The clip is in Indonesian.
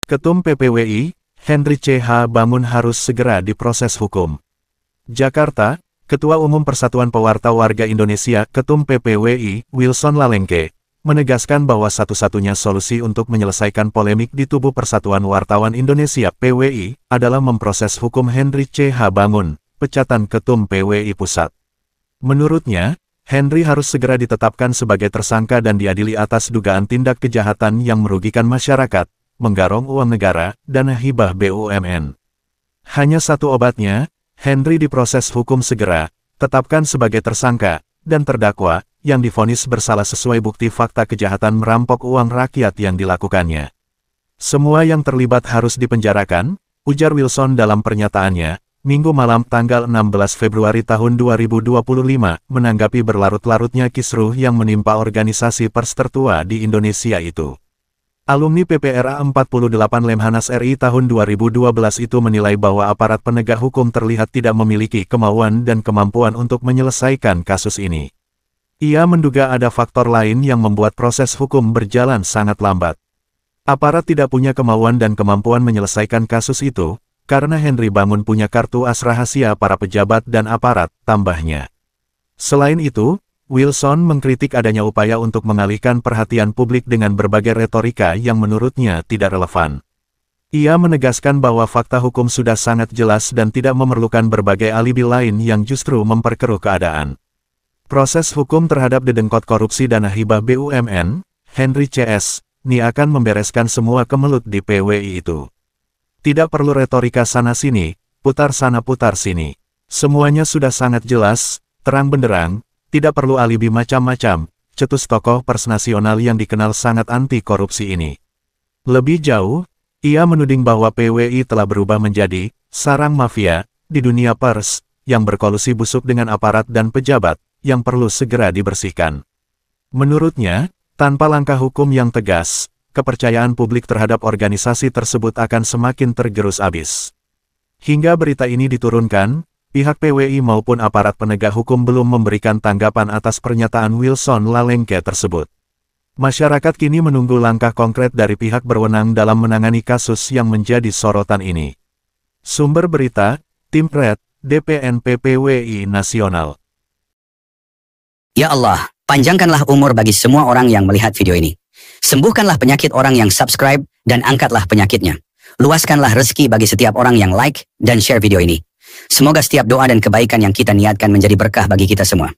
Ketum PPWI, Henry C.H. Bangun harus segera diproses hukum. Jakarta, Ketua Umum Persatuan Pewarta Warga Indonesia, Ketum PPWI, Wilson Lalengke, menegaskan bahwa satu-satunya solusi untuk menyelesaikan polemik di tubuh Persatuan Wartawan Indonesia (PWI) adalah memproses hukum Henry C.H. Bangun, pecatan Ketum PWI Pusat. Menurutnya, Henry harus segera ditetapkan sebagai tersangka dan diadili atas dugaan tindak kejahatan yang merugikan masyarakat, menggarong uang negara, dan hibah BUMN. Hanya satu obatnya, Henry diproses hukum segera, tetapkan sebagai tersangka, dan terdakwa, yang divonis bersalah sesuai bukti fakta kejahatan merampok uang rakyat yang dilakukannya. Semua yang terlibat harus dipenjarakan, ujar Wilson dalam pernyataannya, Minggu malam tanggal 16 Februari tahun 2025, menanggapi berlarut-larutnya kisruh yang menimpa organisasi pers tertua di Indonesia itu. Alumni PPRA 48 Lemhanas RI tahun 2012 itu menilai bahwa aparat penegak hukum terlihat tidak memiliki kemauan dan kemampuan untuk menyelesaikan kasus ini. Ia menduga ada faktor lain yang membuat proses hukum berjalan sangat lambat. Aparat tidak punya kemauan dan kemampuan menyelesaikan kasus itu, karena Henry Bangun punya kartu as rahasia para pejabat dan aparat, tambahnya. Selain itu, Wilson mengkritik adanya upaya untuk mengalihkan perhatian publik dengan berbagai retorika yang menurutnya tidak relevan. Ia menegaskan bahwa fakta hukum sudah sangat jelas dan tidak memerlukan berbagai alibi lain yang justru memperkeruh keadaan. Proses hukum terhadap dedengkot korupsi dana hibah BUMN, Henry C.S., ini akan membereskan semua kemelut di PWI itu. Tidak perlu retorika sana-sini, putar sana putar sini. Semuanya sudah sangat jelas, terang benderang, tidak perlu alibi macam-macam, cetus tokoh pers nasional yang dikenal sangat anti korupsi ini. Lebih jauh, ia menuding bahwa PWI telah berubah menjadi sarang mafia di dunia pers, yang berkolusi busuk dengan aparat dan pejabat, yang perlu segera dibersihkan. Menurutnya, tanpa langkah hukum yang tegas, kepercayaan publik terhadap organisasi tersebut akan semakin tergerus abis. Hingga berita ini diturunkan, pihak PWI maupun aparat penegak hukum belum memberikan tanggapan atas pernyataan Wilson Lalengke tersebut. Masyarakat kini menunggu langkah konkret dari pihak berwenang dalam menangani kasus yang menjadi sorotan ini. Sumber berita, Tim Red, DPN PPWI Nasional. Ya Allah, panjangkanlah umur bagi semua orang yang melihat video ini. Sembuhkanlah penyakit orang yang subscribe dan angkatlah penyakitnya. Luaskanlah rezeki bagi setiap orang yang like dan share video ini. Semoga setiap doa dan kebaikan yang kita niatkan menjadi berkah bagi kita semua.